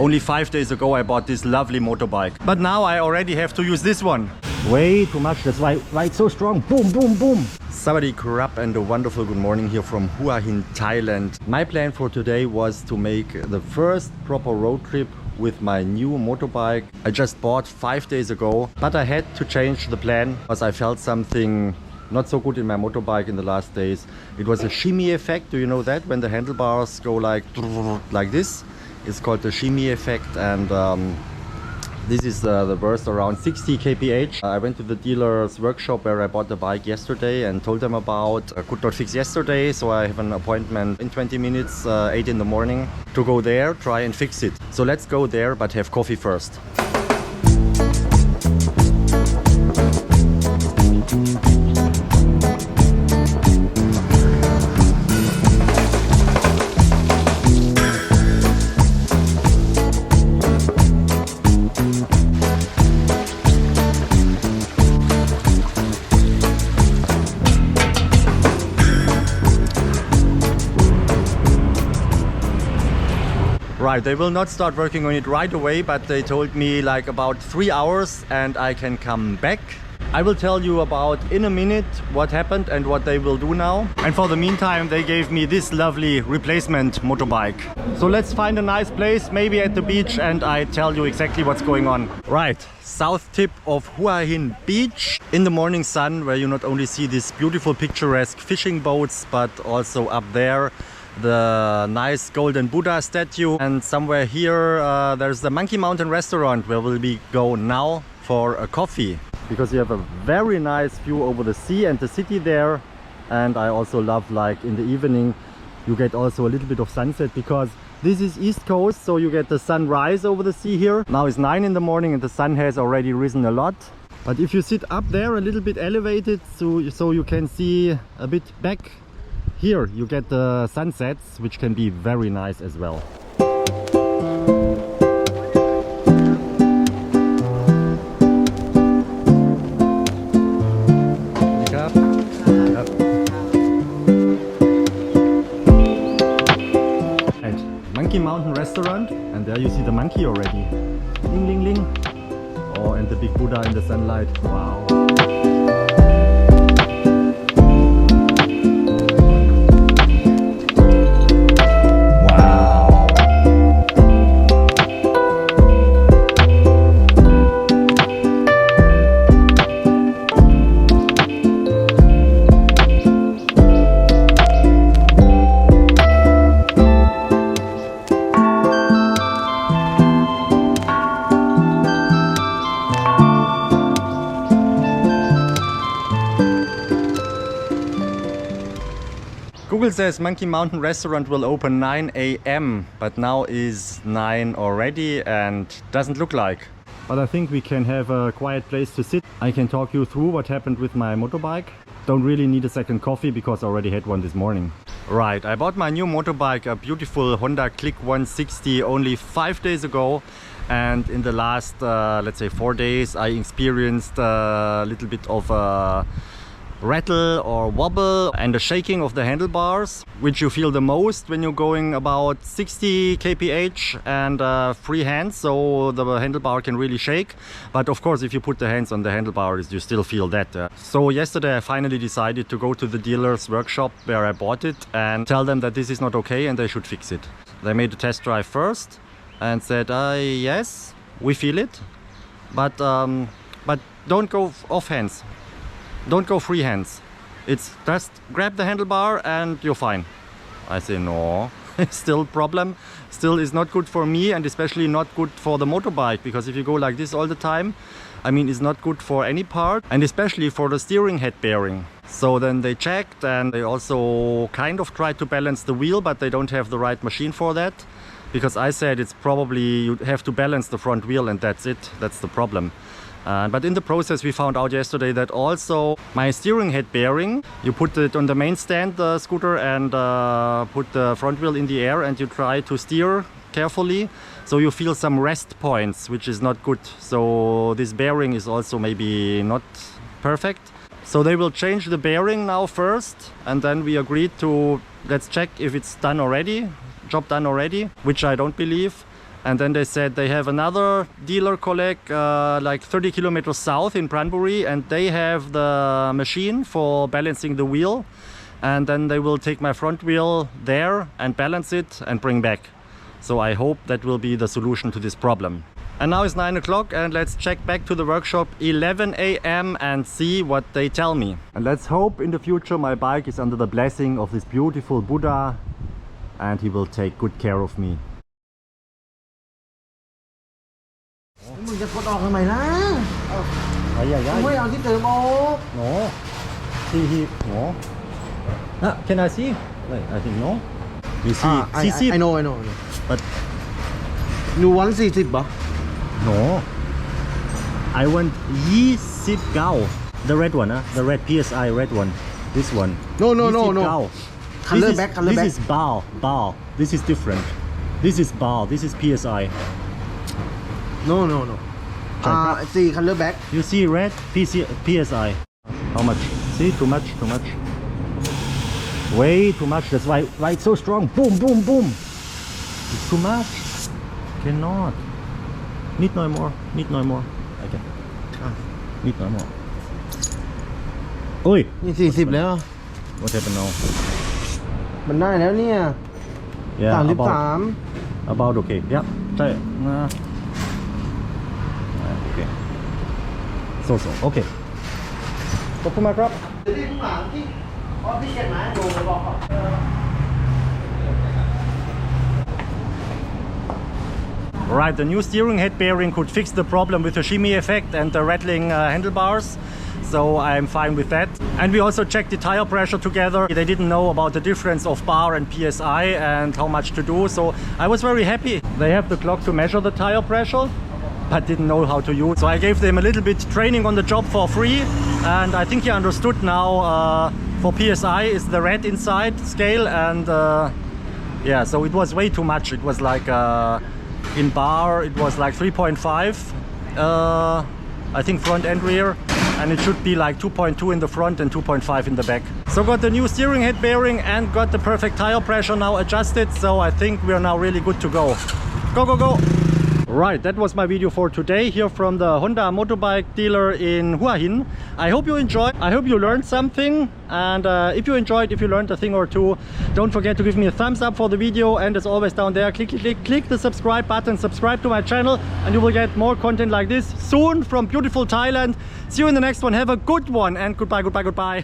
Only 5 days ago I bought this lovely motorbike, but now I already have to use this one. Way too much, that's why it's so strong. Boom, boom, boom. Sawadee krap and a wonderful good morning here from Huahin, Thailand. My plan for today was to make the first proper road trip with my new motorbike I just bought 5 days ago, but I had to change the plan because I felt something not so good in my motorbike in the last days. It was a shimmy effect. Do you know that? When the handlebars go like this, it's called the shimmy effect, and this is the worst, around 60 kph. I went to the dealer's workshop where I bought the bike yesterday and told them about. I could not fix yesterday, so I have an appointment in 20 minutes, 8 in the morning, to go there, try and fix it. So let's go there, but have coffee first. Right, they will not start working on it right away, but they told me like about 3 hours and I can come back. I will tell you about in a minute what happened and what they will do now. And for the meantime, they gave me this lovely replacement motorbike. So let's find a nice place, maybe at the beach, and I tell you exactly what's going on. Right, south tip of Huahin beach in the morning sun, where you not only see these beautiful picturesque fishing boats, but also up there the nice golden Buddha statue, and somewhere here there's the Monkey Mountain restaurant where we'll go now for a coffee, because you have a very nice view over the sea and the city there. And I also love, like in the evening you get also a little bit of sunset, because this is East Coast, so you get the sunrise over the sea here. Now it's 9 in the morning and the sun has already risen a lot. But if you sit up there a little bit elevated, so you can see a bit back here, you get the sunsets, which can be very nice as well. And Monkey Mountain restaurant, and there you see the monkey already. Ling ling ling. Oh, and the big Buddha in the sunlight. Wow. Google says Monkey Mountain restaurant will open 9 AM, but now is 9 already and doesn't look like. But I think we can have a quiet place to sit. I can talk you through what happened with my motorbike. Don't really need a second coffee because I already had one this morning. Right, I bought my new motorbike, a beautiful Honda Click 160, only 5 days ago. And in the last, let's say 4 days, I experienced a little bit of a rattle or wobble and the shaking of the handlebars, which you feel the most when you're going about 60 kph and free hands, so the handlebar can really shake. But of course, if you put the hands on the handlebars, you still feel that. So yesterday I finally decided to go to the dealer's workshop where I bought it and tell them that this is not okay and they should fix it. They made a test drive first and said, yes, we feel it, but don't go off hands. Don't go free hands. It's just grab the handlebar and you're fine. I say no, still problem. Still is not good for me, and especially not good for the motorbike, because if you go like this all the time, I mean, it's not good for any part, and especially for the steering head bearing. So then they checked and they also kind of tried to balance the wheel, but they don't have the right machine for that. Because I said it's probably you have to balance the front wheel and that's it. That's the problem. But in the process we found out yesterday that also my steering head bearing, you put it on the main stand, the scooter, and put the front wheel in the air and you try to steer carefully, so you feel some rest points, which is not good. So this bearing is also maybe not perfect. So they will change the bearing now first, and then we agreed to let's check if it's done already, job done already, which I don't believe. And then they said they have another dealer colleague like 30 kilometers south in Pranbury, and they have the machine for balancing the wheel. And then they will take my front wheel there and balance it and bring back. So I hope that will be the solution to this problem. And now it's 9 o'clock, and let's check back to the workshop 11 a.m. and see what they tell me. And let's hope in the future my bike is under the blessing of this beautiful Buddha and he will take good care of me. มึงจะกดออกทำไมล่ะ ไม่เอาที่เติมออกno no can I see wait I think no you see I know but หนูวัน40ป่ะ no I want 29 the red one the red PSI red one this one no color back this is bar this is different this is bar this is PSI no see color back you see red PSI how much see too much way too much that's why it's so strong boom it's too much cannot need no more okay need no more โอ้ยนี่40แล้ว what happened now มันได้แล้วเนี่ย about okay ใช่โอเคso okay ขอบคุณมากครับ Right, the new steering head bearing could fix the problem with the shimmy effect and the rattling handlebars. So I'm fine with that. And we also checked the tire pressure together. They didn't know about the difference of bar and PSI and how much to do. So I was very happy. They have the clock to measure the tire pressure, but didn't know how to use. So I gave them a little bit training on the job for free. And I think he understood now for PSI is the red inside scale. And yeah, so it was way too much. It was like in bar, it was like 3.5. I think front and rear. And it should be like 2.2 in the front and 2.5 in the back. So got the new steering head bearing and got the perfect tire pressure now adjusted. So I think we are now really good to go. Go! Right, that was my video for today here from the Honda motorbike dealer in Huahin. I hope you enjoyed. I hope you learned something. And if you enjoyed, if you learned a thing or two, don't forget to give me a thumbs up for the video. And as always down there, click the subscribe button, subscribe to my channel, and you will get more content like this soon from beautiful Thailand. See you in the next one. Have a good one and goodbye.